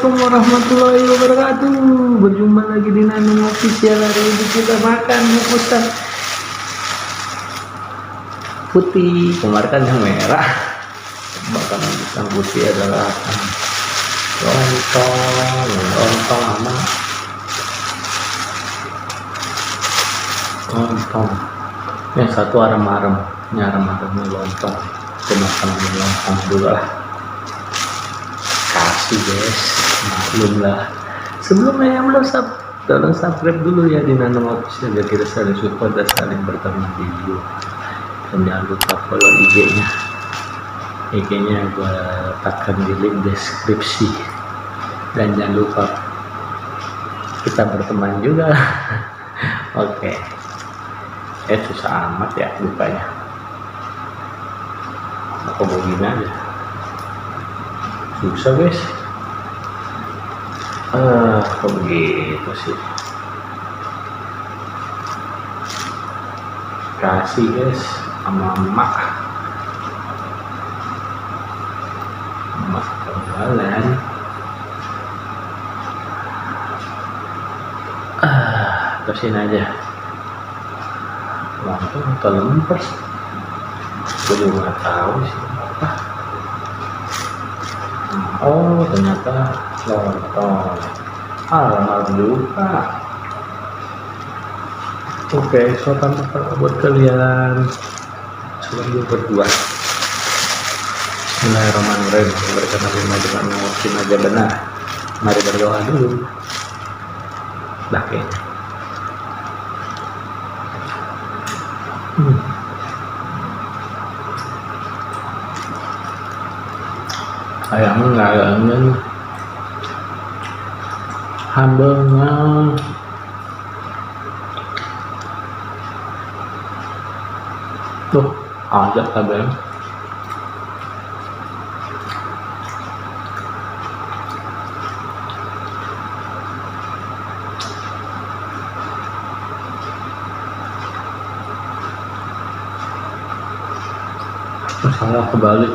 Assalamualaikum warahmatullahi wabarakatuh. Berjumpa lagi di Nanung Official. Hari ini kita makan bungkus putih. Kemarin kan yang merah. Makanan yang putih adalah lontong sama lontong. Yang satu arem-arem, arem-aremnya lontong. Kita makan lontong dulu lah. Kasih guys, maklum lah. Sebelumnya yang belum tolong subscribe dulu ya di Nanung Official biar kita saling support dan saling berteman video. Dan jangan lupa follow IG-nya. IG-nya gue letakkan di link deskripsi. Dan jangan lupa kita berteman juga. Oke. Susah amat ya bukanya. Aku begini aja. Susah guys. Kok begitu sih. Kasih guys sama emak ketinggalan. Terusin aja. Lontong atau lempers, gue juga nggak tahu sih apa. Oh ternyata lontong. Mahal juga. Oke, sopan buat kalian. Coba dulu berdua. Bismillahirrahmanirrahim. Berkat nama dengan mungkin aja benar. Mari berdoa dulu. Kayaknya. Ayamnya nggak angin, hamburnya tuh ada kabel. Salah kebalik.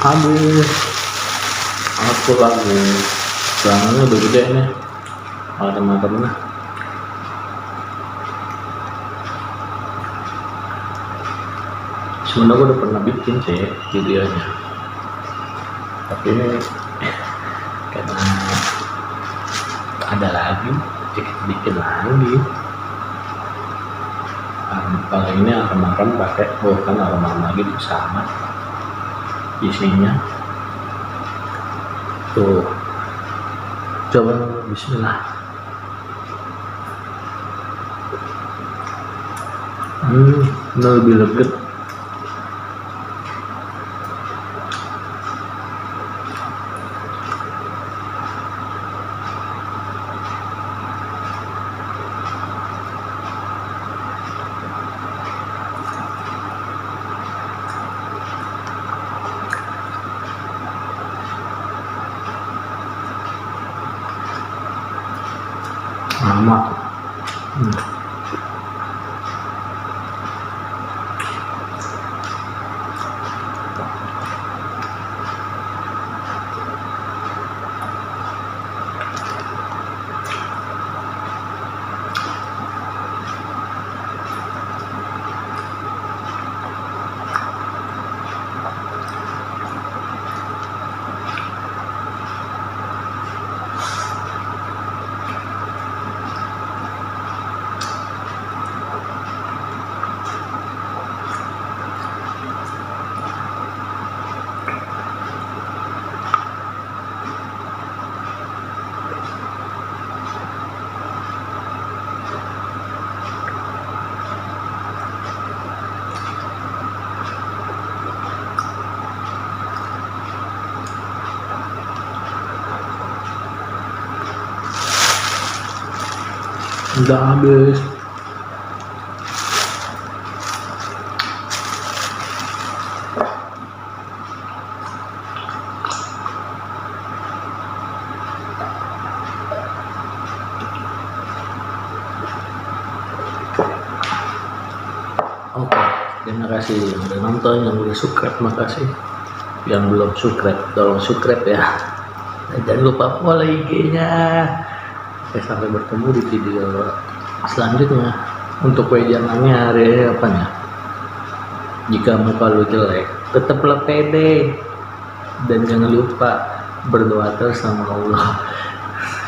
Habis aku lagi celana udah gede nih, teman-teman. Sebenarnya gue udah pernah bikin sih videonya, tapi ini karena ada lagi bikin lagi. Kalau ini arem-arem pakai bukan arem-arem lagi sama isinya tuh. Coba bismillah. Lebih legit. Lama. Udah habis. Oke, terima kasih yang udah nonton, yang udah subscribe, makasih. Yang belum subscribe, tolong subscribe ya. Dan jangan lupa follow IG-nya. Oke, sampai bertemu di video selanjutnya. Untuk wejangannya hari ini apa nih? Jika muka lu jelek, tetaplah pede. Dan jangan lupa berdoa terus sama Allah.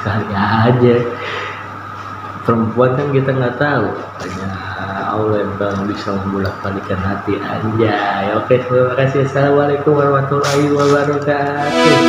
Kali aja. Perempuan kan kita nggak tahu. Hanya Allah yang bisa membolak-balikan hati anjay. Oke, terima kasih. Assalamualaikum warahmatullahi wabarakatuh.